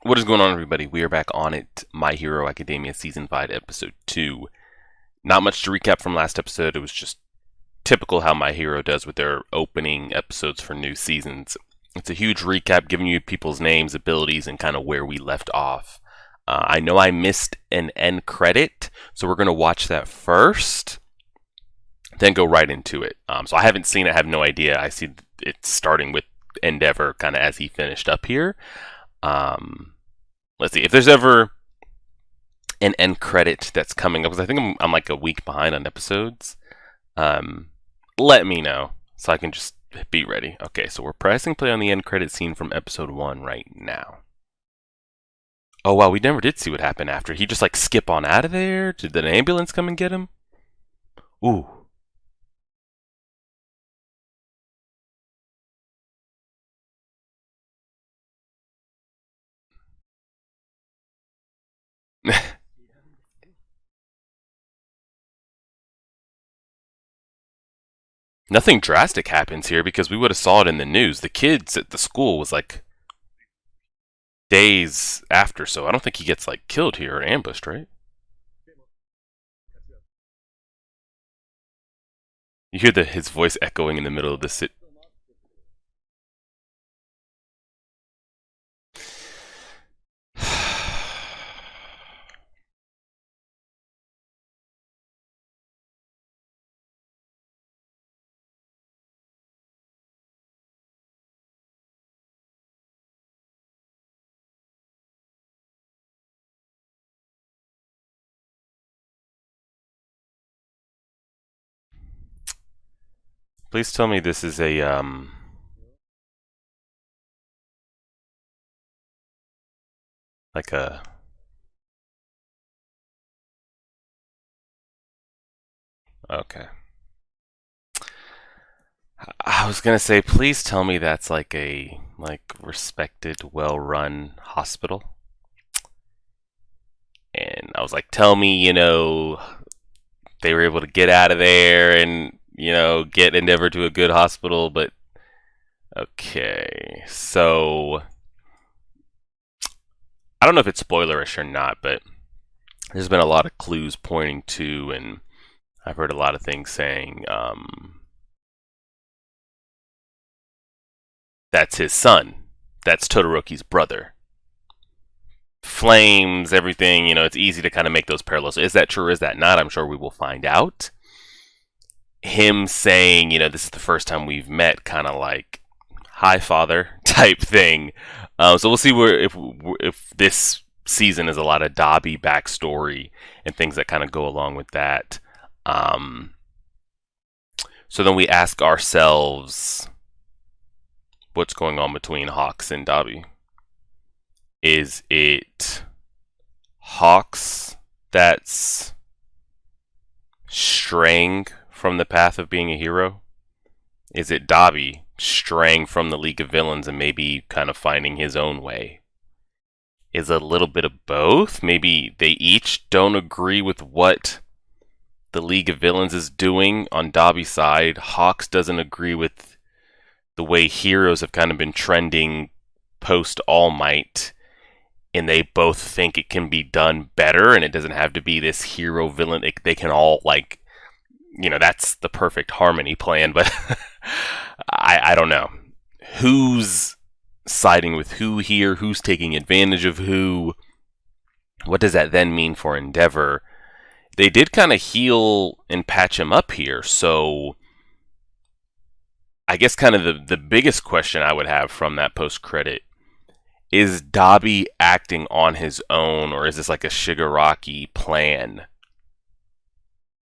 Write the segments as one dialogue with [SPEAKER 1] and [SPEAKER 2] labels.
[SPEAKER 1] What is going on, everybody? We are back on it. My Hero Academia Season 5, Episode 2. Not much to recap from last episode. It was just typical how My Hero does with their opening episodes for new seasons. It's a huge recap, giving you people's names, abilities, and kind of where we left off. I know I missed an end credit, so we're going to watch that first, then go right into it. So I haven't seen it, I have no idea. I see it starting with Endeavor kind of as he finished up here. Let's see if there's ever an end credit that's coming up, because I think I'm like a week behind on episodes. Let me know so I can just be ready. Okay, so we're pressing play on the end credit scene from episode 1 right now. Oh wow, we never did see what happened after. He just like skip on out of there? Did an ambulance come and get him? Ooh. Nothing drastic happens here because we would have saw it in the news. The kids at the school was like days after, so I don't think he gets like killed here or ambushed, right? You hear his voice echoing in the middle of the city. Please tell me this is a like a okay. I was gonna say, please tell me that's like a respected, well-run hospital. And I was like, tell me, they were able to get out of there and get Endeavor to a good hospital. But okay, so I don't know if it's spoilerish or not, but there's been a lot of clues pointing to, and I've heard a lot of things saying that's his son. That's Todoroki's brother. Flames, everything, it's easy to kind of make those parallels. Is that true or is that not? I'm sure we will find out. Him saying, this is the first time we've met, kind of like, hi, father, type thing. So we'll see where if this season is a lot of Dabi backstory and things that kind of go along with that. So then we ask ourselves, what's going on between Hawks and Dabi? Is it Hawks that's straying from the path of being a hero? Is it Dabi straying from the League of Villains and maybe kind of finding his own way? Is it a little bit of both? Maybe they each don't agree with what the League of Villains is doing on Dabi's side. Hawks doesn't agree with the way heroes have kind of been trending post All Might, and they both think it can be done better, and it doesn't have to be this hero villain. They can all that's the perfect harmony plan. But I don't know who's siding with who here, who's taking advantage of who. What does that then mean for Endeavor? They did kind of heal and patch him up here, so I guess kind of the biggest question I would have from that post credit is Dabi acting on his own, or is this like a Shigaraki plan?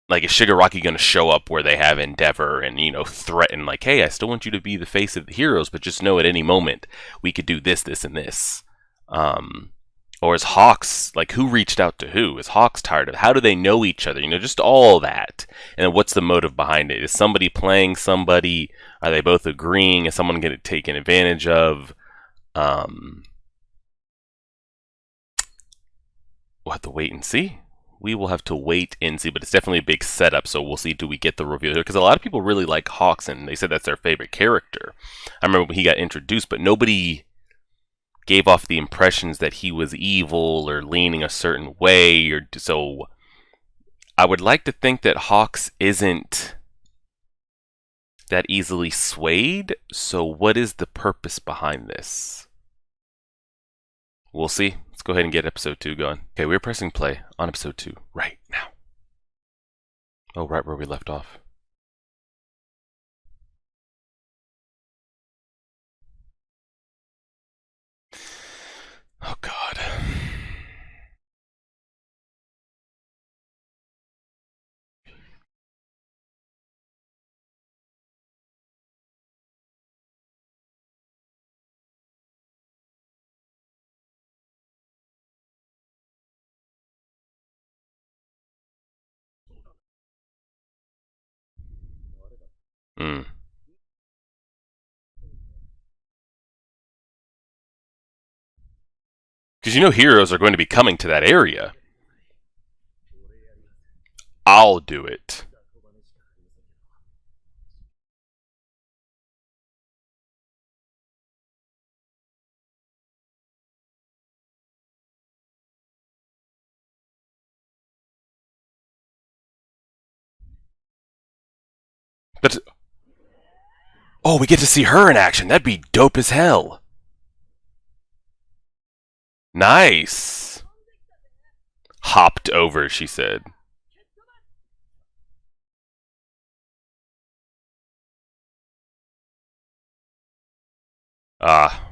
[SPEAKER 1] Like, is Shigaraki going to show up where they have Endeavor and, threaten, like, hey, I still want you to be the face of the heroes, but just know at any moment we could do this, this, and this. Or is Hawks, like, who reached out to who? Is Hawks tired of it? How do they know each other? Just all that. And then what's the motive behind it? Is somebody playing somebody? Are they both agreeing? Is someone getting taken advantage of? We'll have to wait and see. We will have to wait and see, but it's definitely a big setup, so we'll see, do we get the reveal here? Because a lot of people really like Hawks, and they said that's their favorite character. I remember when he got introduced, but nobody gave off the impressions that he was evil or leaning a certain way, or so. I would like to think that Hawks isn't that easily swayed. So what is the purpose behind this? We'll see. Let's go ahead and get episode 2 going. Okay, we're pressing play on episode 2 right now. Oh, right where we left off. Oh, God. Mm. Because you know heroes are going to be coming to that area. I'll do it. But oh, we get to see her in action. That'd be dope as hell. Nice. Hopped over, she said. Ah.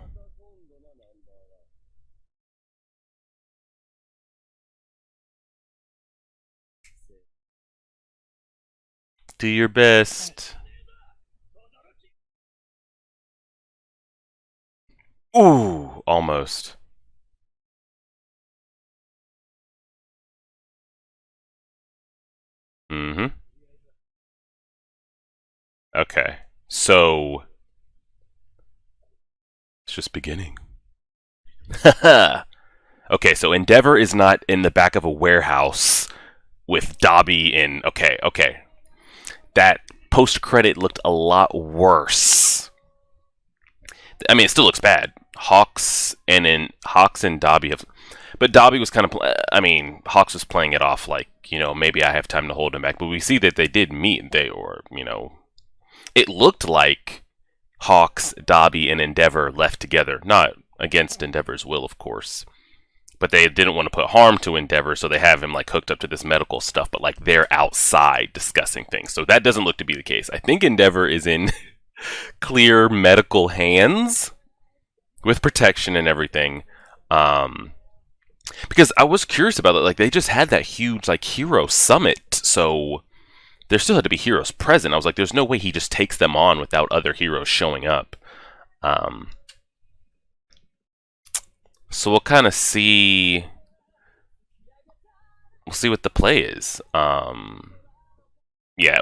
[SPEAKER 1] Do your best. Ooh, almost. Mm-hmm. Okay. So it's just beginning. Okay, so Endeavor is not in the back of a warehouse with Dobby in. Okay, okay. That post credit looked a lot worse. I mean, it still looks bad. Hawks and Dobby have, but Dobby was kind of. I mean, Hawks was playing it off like, maybe I have time to hold him back. But we see that they did meet. It looked like Hawks, Dobby, and Endeavor left together, not against Endeavor's will, of course. But they didn't want to put harm to Endeavor, so they have him like hooked up to this medical stuff. But like they're outside discussing things, so that doesn't look to be the case. I think Endeavor is in clear medical hands with protection and everything. Because I was curious about it. Like they just had that huge like hero summit, so there still had to be heroes present. I was like, there's no way he just takes them on without other heroes showing up. Um, so we'll kind of see. We'll see what the play is. Yeah,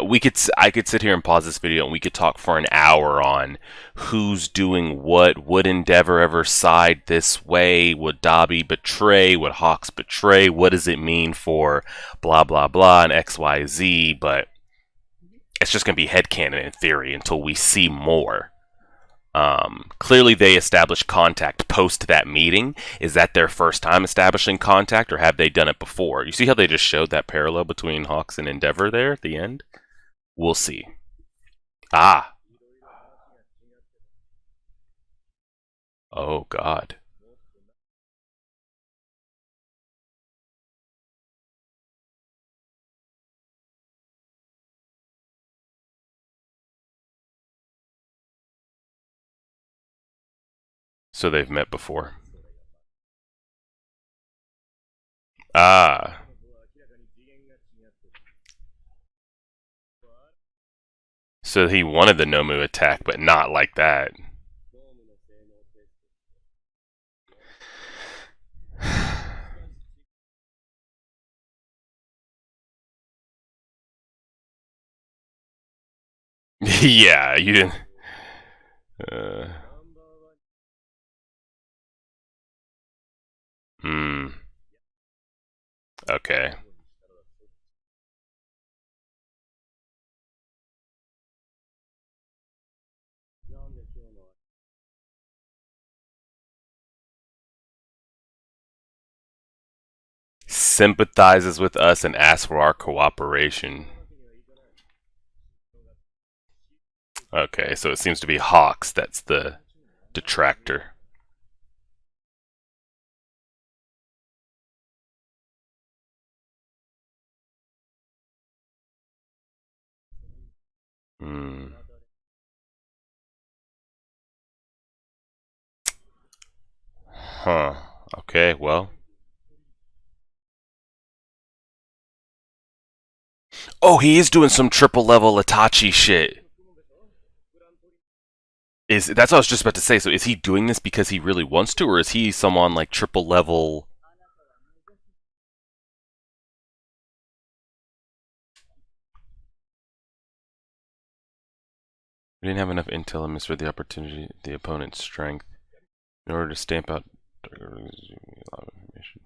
[SPEAKER 1] I could sit here and pause this video and we could talk for an hour on who's doing what. Would Endeavor ever side this way? Would Dobby betray? Would Hawks betray? What does it mean for blah blah blah and XYZ? But it's just gonna be headcanon in theory until we see more. Clearly, they established contact post that meeting. Is that their first time establishing contact, or have they done it before? You see how they just showed that parallel between Hawks and Endeavor there at the end? We'll see. Ah. Oh, God. So they've met before. Ah. So he wanted the Nomu attack, but not like that. Yeah, you didn't. Uh, hmm. Okay. Sympathizes with us and asks for our cooperation. Okay, so it seems to be Hawks that's the detractor. Hmm. Huh. Okay, well. Oh, he is doing some triple level Itachi shit. Is that's what I was just about to say. So is he doing this because he really wants to, or is he someone like triple level? We didn't have enough intel and misread the opportunity, the opponent's strength, in order to stamp out a lot of information.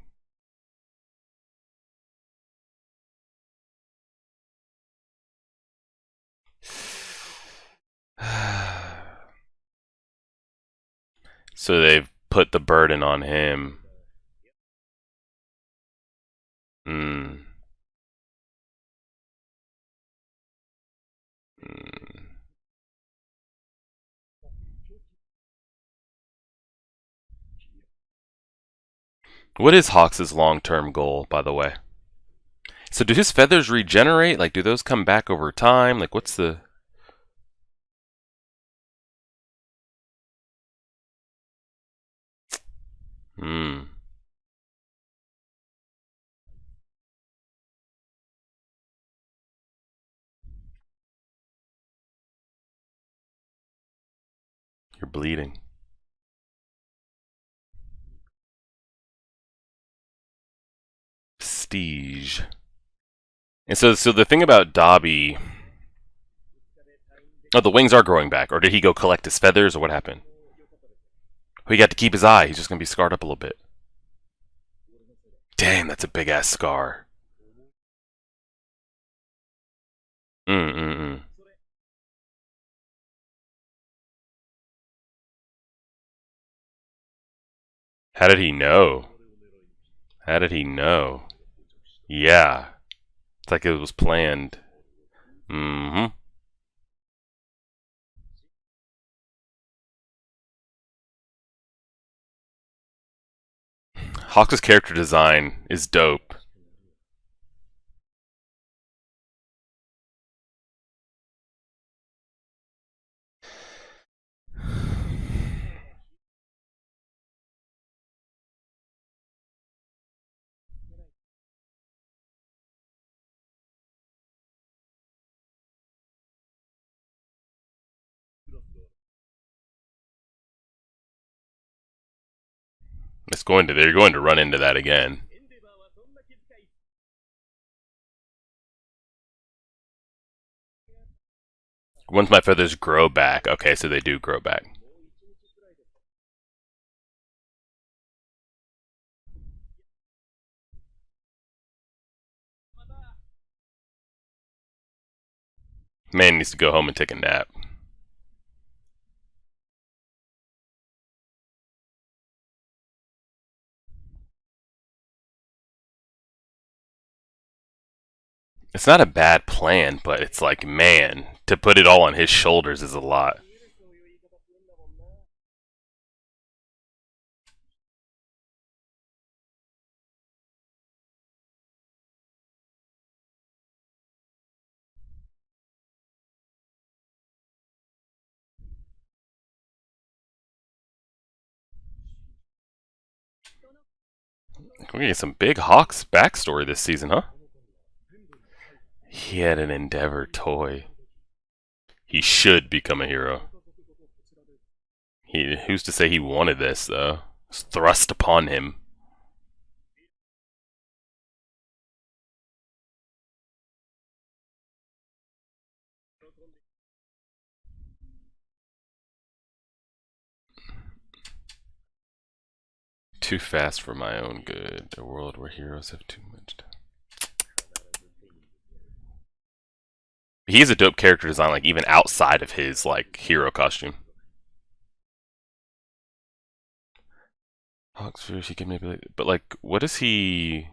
[SPEAKER 1] So they've put the burden on him. Hmm. Mm. What is Hawks' long-term goal, by the way? So do his feathers regenerate? Like, do those come back over time? Like, what's the... Hmm. You're bleeding. Vestige. And so the thing about Dobby... Oh, the wings are growing back. Or did he go collect his feathers, or what happened? Oh, he got to keep his eye. He's just going to be scarred up a little bit. Damn, that's a big-ass scar. Mm-mm-mm. How did he know? How did he know? Yeah. It's like it was planned. Mm-hmm. Hawks' character design is dope. They're going to run into that again. Once my feathers grow back. Okay, so they do grow back. Man needs to go home and take a nap. It's not a bad plan, but it's like, man, to put it all on his shoulders is a lot. We get some big Hawks backstory this season, huh? He had an Endeavor toy. He should become a hero. Who's to say he wanted this though? It's thrust upon him. Too fast for my own good. A world where heroes have too much time. He's a dope character design, like even outside of his like hero costume. Hawks fears he can manipulate, but like, what is he?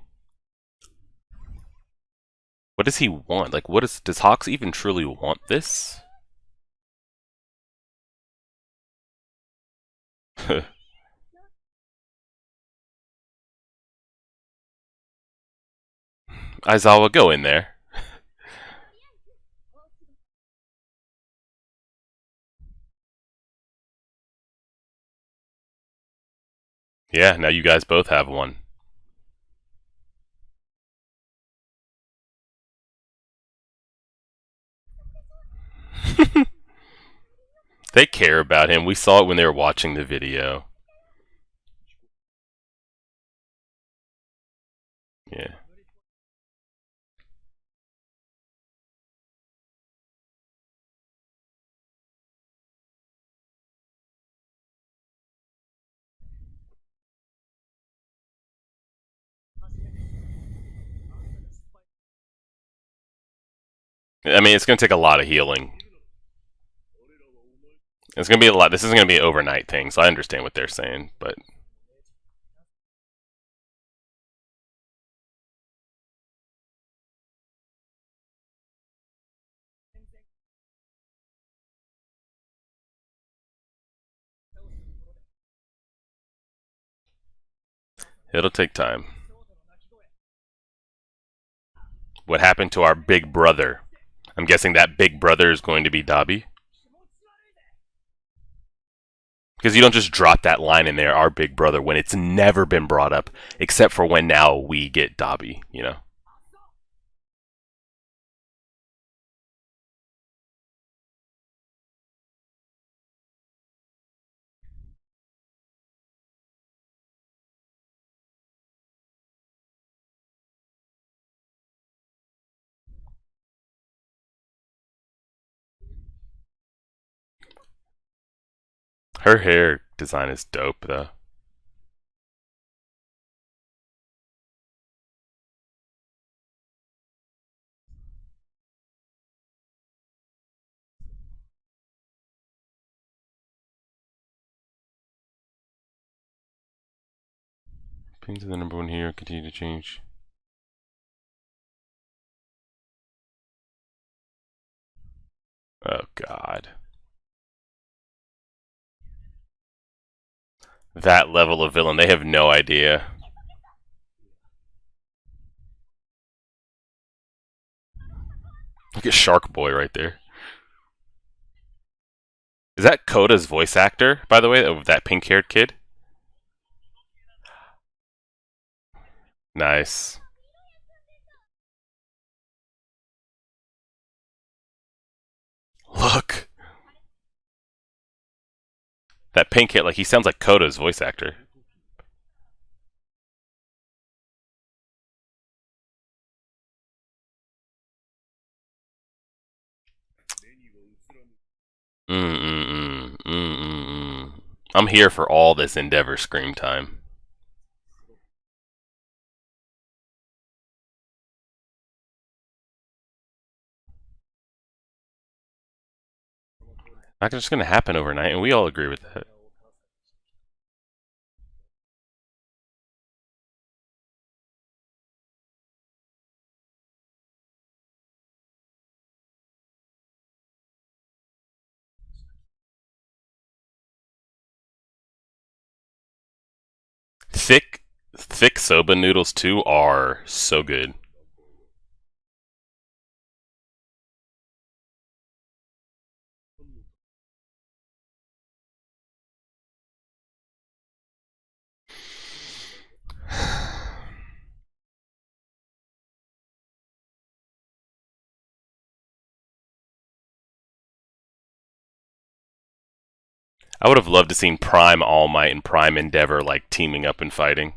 [SPEAKER 1] What does he want? Like, does Hawks even truly want this? Aizawa, go in there. Yeah, now you guys both have one. They care about him. We saw it when they were watching the video. Yeah. I mean, it's going to take a lot of healing. It's going to be a lot. This isn't going to be an overnight thing, so I understand what they're saying, but it'll take time. What happened to our big brother? I'm guessing that big brother is going to be Dabi. Because you don't just drop that line in there, our big brother, when it's never been brought up, except for when now we get Dabi, you know? Her hair design is dope, though. Ping to the number one here, continue to change. Oh, God. That level of villain, they have no idea. Look at Shark Boy right there. Is that Koda's voice actor, by the way, of that pink-haired kid? Nice. Look. That pink kid, like, he sounds like Koda's voice actor. I'm here for all this Endeavor scream time. Not just gonna happen overnight, and we all agree with that. Thick, thick soba noodles too are so good. I would have loved to seen Prime All Might and Prime Endeavor like teaming up and fighting.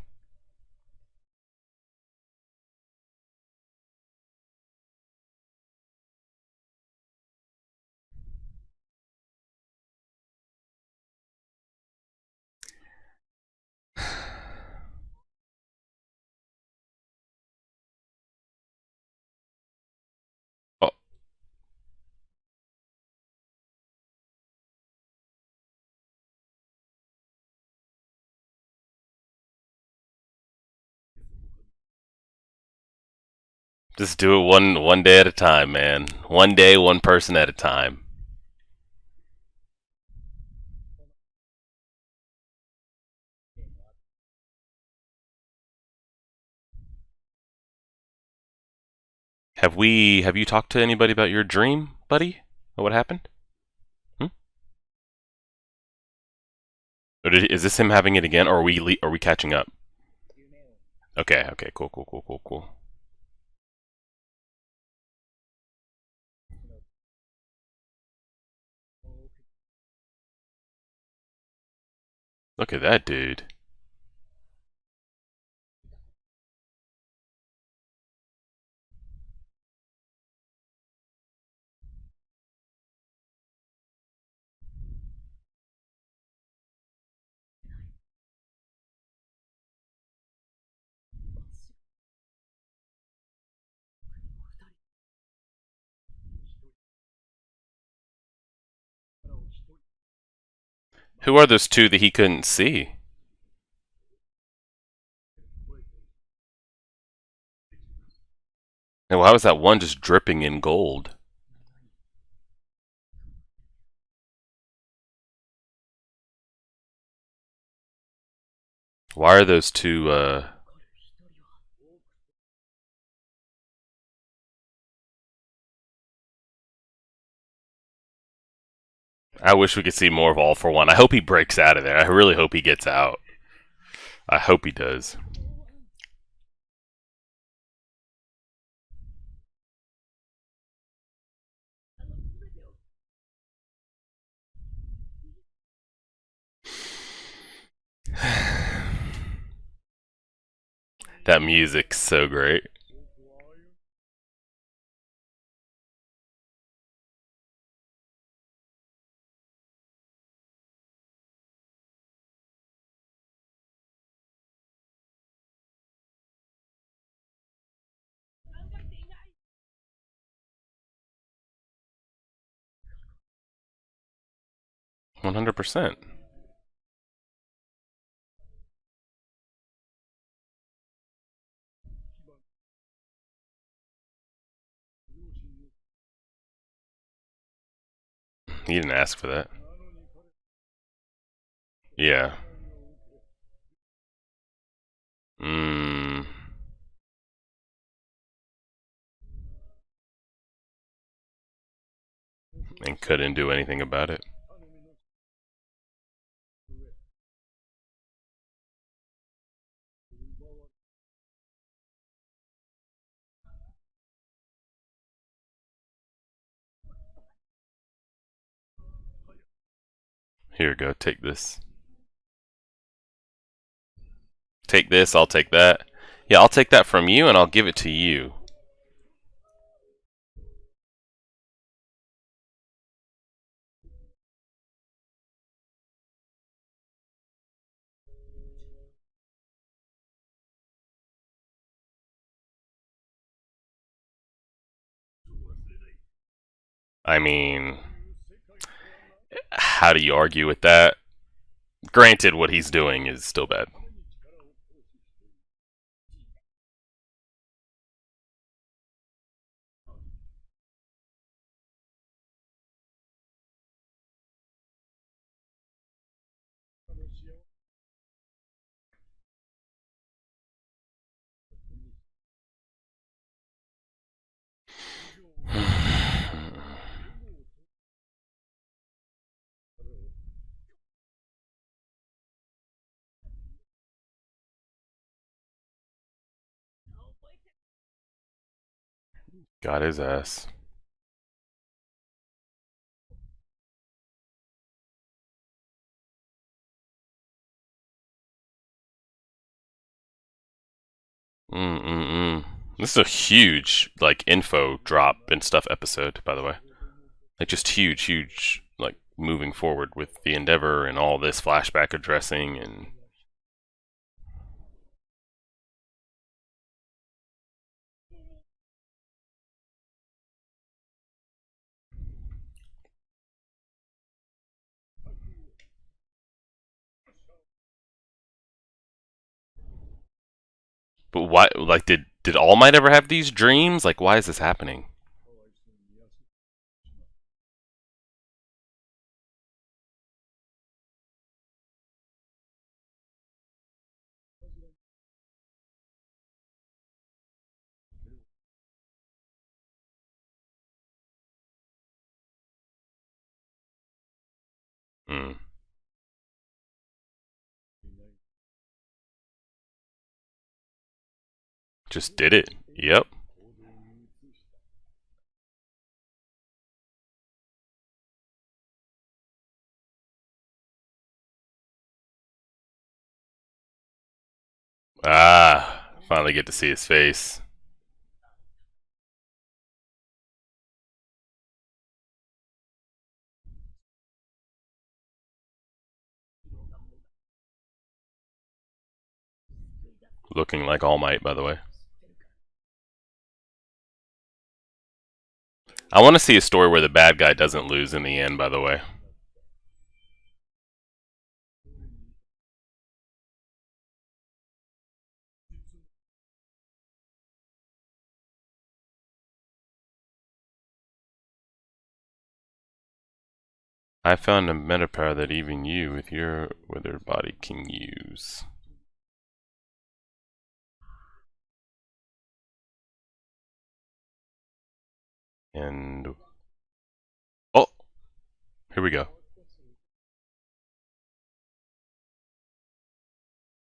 [SPEAKER 1] Oh, Just do it one day at a time, man. One day, one person at a time. Have you talked to anybody about your dream, buddy? What happened? Hmm? Is this him having it again, or are we catching up? Okay, okay, cool, cool, cool, cool, cool. Look at that dude. Who are those two that he couldn't see? And why was that one just dripping in gold? Why are those two, I wish we could see more of All for One. I hope he breaks out of there. I really hope he gets out. I hope he does. That music's so great. 100%. He didn't ask for that. Yeah. Mmm. And couldn't do anything about it. Here, go. Take this. Take this. I'll take that. Yeah, I'll take that from you and I'll give it to you. I mean, how do you argue with that? Granted, what he's doing is still bad. Got his ass. Mm-mm-mm. This is a huge, like, info drop and stuff episode, by the way. Like, just huge, huge, like, moving forward with the Endeavor and all this flashback addressing and. But why? Like, did All Might ever have these dreams? Like, why is this happening? Hmm. Just did it. Yep. Ah, finally get to see his face. Looking like All Might, by the way. I want to see a story where the bad guy doesn't lose in the end, by the way. I found a meta power that even you, with your withered body, can use. And oh, here we go.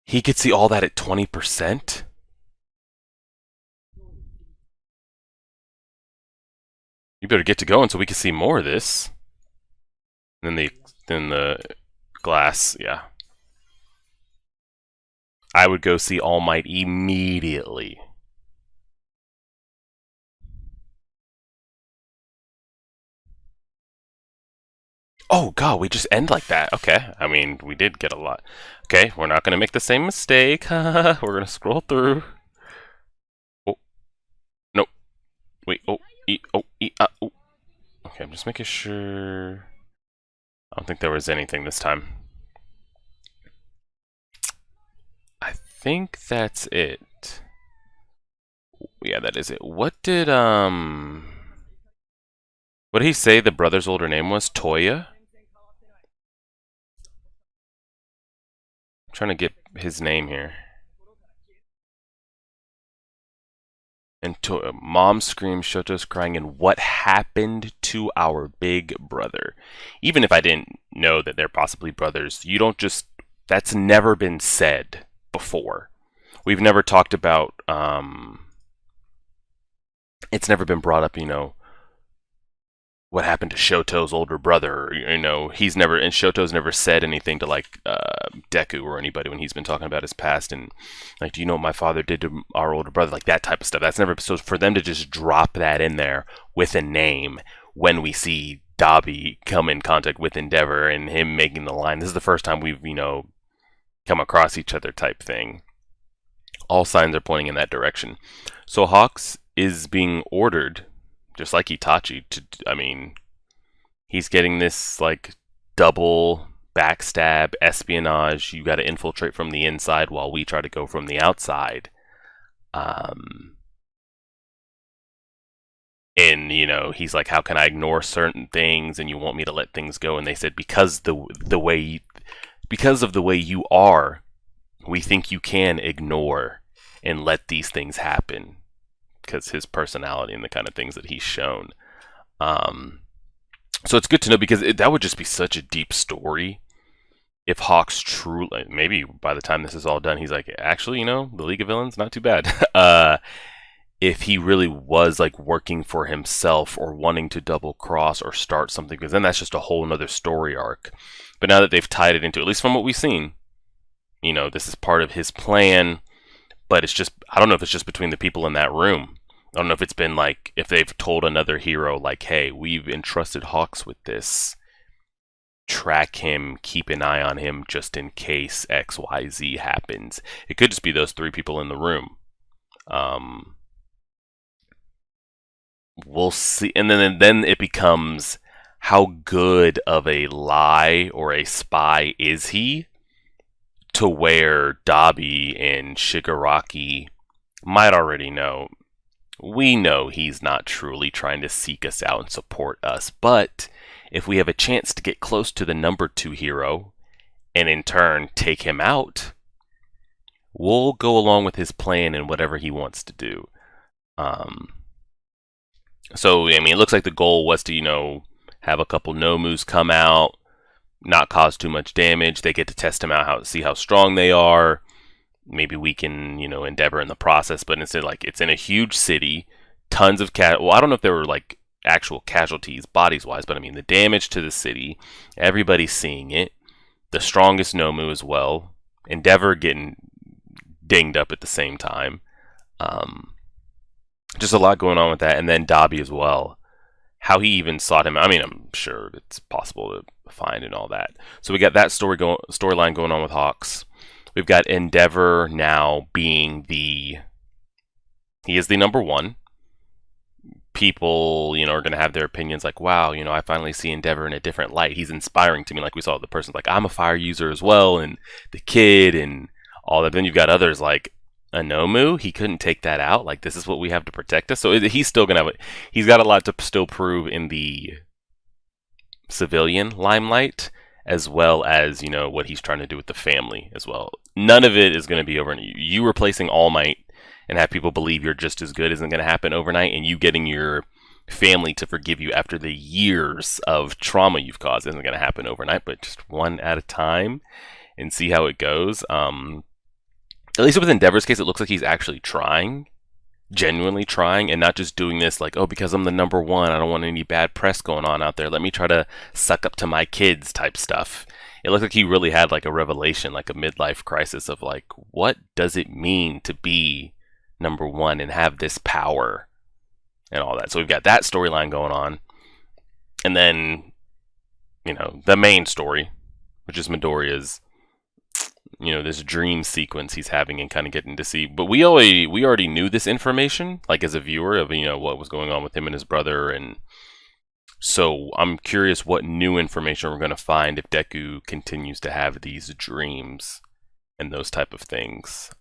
[SPEAKER 1] He could see all that at 20%. You better get to going so we can see more of this. And then the glass, yeah. I would go see All Might immediately. Oh god, we just end like that. Okay, I mean, we did get a lot. Okay, we're not gonna make the same mistake. We're gonna scroll through. Oh, no. Wait, oh. Okay, I'm just making sure. I don't think there was anything this time. I think that's it. Yeah, that is it. What did he say the brother's older name was? Toya? I'm trying to get his name here. And mom screams, Shoto's crying, and what happened to our big brother? Even if I didn't know that they're possibly brothers, you don't just. That's never been said before. We've never talked about. It's never been brought up, what happened to Shoto's older brother. He's never, and Shoto's never said anything to like Deku or anybody when he's been talking about his past and like, do you know what my father did to our older brother? Like that type of stuff. That's never, so for them to just drop that in there with a name when we see Dabi come in contact with Endeavor and him making the line, this is the first time we've, come across each other type thing. All signs are pointing in that direction. So Hawks is being ordered, just like Itachi, I mean, he's getting this like double backstab espionage. You got to infiltrate from the inside while we try to go from the outside. Um, and he's like, how can I ignore certain things and you want me to let things go? And they said because because of the way you are, we think you can ignore and let these things happen because his personality and the kind of things that he's shown. So it's good to know because that would just be such a deep story if Hawks truly, maybe by the time this is all done, he's like, actually, the League of Villains, not too bad. If he really was like working for himself or wanting to double cross or start something, because then that's just a whole nother story arc. But now that they've tied it into, at least from what we've seen, this is part of his plan. But it's just, I don't know if it's just between the people in that room. I don't know if it's been like, if they've told another hero, like, hey, we've entrusted Hawks with this. Track him, keep an eye on him just in case XYZ happens. It could just be those three people in the room. We'll see. And then it becomes, how good of a lie or a spy is he to where Dabi and Shigaraki might already know, we know he's not truly trying to seek us out and support us, but if we have a chance to get close to the number 2 hero and in turn take him out, we'll go along with his plan and whatever he wants to do. Um, so, I mean, it looks like the goal was to, have a couple Nomus come out, not cause too much damage. They get to test him out, see how strong they are. Maybe we can, endeavor in the process, but instead, like, it's in a huge city, tons of well, I don't know if there were, like, actual casualties bodies-wise, but I mean, the damage to the city, everybody's seeing it. The strongest Nomu as well. Endeavor getting dinged up at the same time. Just a lot going on with that, and then Dobby as well. How he even sought him. I mean, I'm sure it's possible to find and all that. So we got that storyline going on with Hawks. We've got Endeavor now being he is the number 1. People, are going to have their opinions like, wow, I finally see Endeavor in a different light. He's inspiring to me. Like we saw the person like, I'm a fire user as well, and the kid and all that. Then you've got others like Anomu. He couldn't take that out. Like, this is what we have to protect us. So he's still going to have he's got a lot to still prove in the civilian limelight, as well as, what he's trying to do with the family as well. None of it is going to be over. You replacing All Might and have people believe you're just as good isn't going to happen overnight, and you getting your family to forgive you after the years of trauma you've caused isn't going to happen overnight, but just one at a time and see how it goes. At least with Endeavor's case, it looks like he's actually trying, genuinely trying, and not just doing this like, oh, because I'm the number 1, I don't want any bad press going on out there. Let me try to suck up to my kids type stuff. It looks like he really had like a revelation, like a midlife crisis of like, what does it mean to be number 1 and have this power and all that. So we've got that storyline going on. And then, the main story, which is Midoriya's, this dream sequence he's having and kind of getting to see. But we already knew this information, like as a viewer, of what was going on with him and his brother, and so I'm curious what new information we're going to find if Deku continues to have these dreams and those type of things.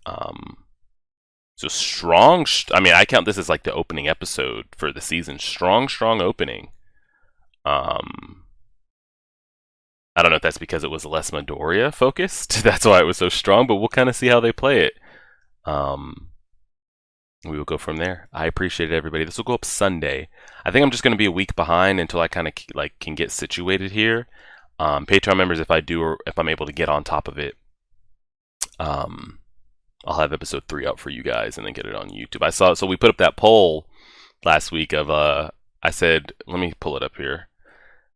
[SPEAKER 1] So strong. I mean, I count this as like the opening episode for the season. Strong opening. I don't know if that's because it was less Midoriya focused. That's why it was so strong, but we'll kind of see how they play it. We will go from there. I appreciate it, everybody. This will go up Sunday. I think I'm just going to be a week behind until I kind of can get situated here. Patreon members, if I'm able to get on top of it, I'll have episode 3 out for you guys and then get it on YouTube. So we put up that poll last week of I said, let me pull it up here.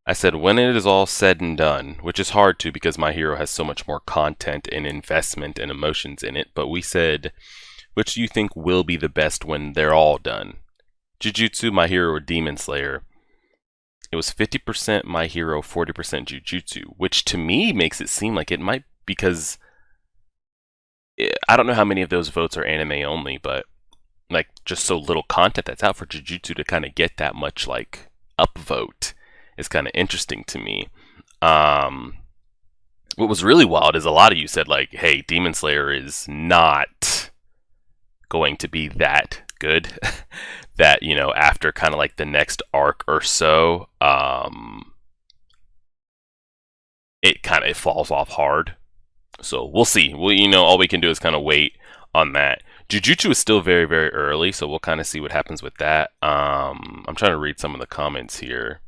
[SPEAKER 1] I said, when it is all said and done, which is hard to because My Hero has so much more content and investment and emotions in it, but we said, which do you think will be the best when they're all done? Jujutsu, My Hero, or Demon Slayer? It was 50% My Hero, 40% Jujutsu, which to me makes it seem like it might, because I don't know how many of those votes are anime only, but like just so little content that's out for Jujutsu to kind of get that much like upvote is kind of interesting to me. What was really wild is a lot of you said like, hey, Demon Slayer is not going to be that good. That, after kind of like the next arc or so, it falls off hard. So we'll see. All we can do is kind of wait on that. Jujutsu is still very, very early, so we'll kind of see what happens with that. I'm trying to read some of the comments here.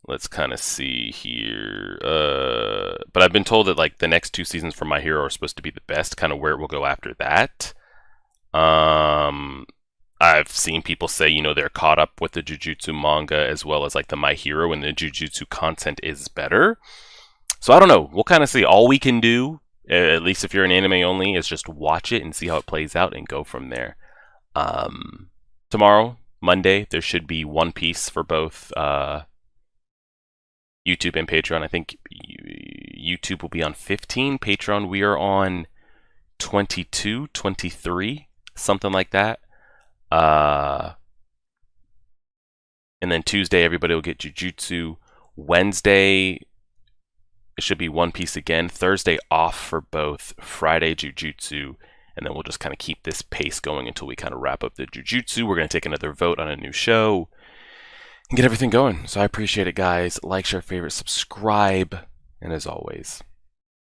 [SPEAKER 1] Let's kind of see here. But I've been told that like the next 2 seasons for My Hero are supposed to be the best, kind of where it will go after that. I've seen people say, they're caught up with the Jujutsu manga as well as like the My Hero, and the Jujutsu content is better. So I don't know. We'll kind of see. All we can do, at least if you're an anime only, is just watch it and see how it plays out and go from there. Tomorrow, Monday, there should be One Piece for both YouTube and Patreon. I think YouTube will be on 15. Patreon, we are on 22, 23, something like that. And then Tuesday, everybody will get Jujutsu. Wednesday, it should be One Piece again. Thursday off for both. Friday, Jujutsu. and then we'll just kind of keep this pace going until we kind of wrap up the Jujutsu. We're going to take another vote on a new show and get everything going. So I appreciate it, guys. Like, share, favorite, subscribe, and as always,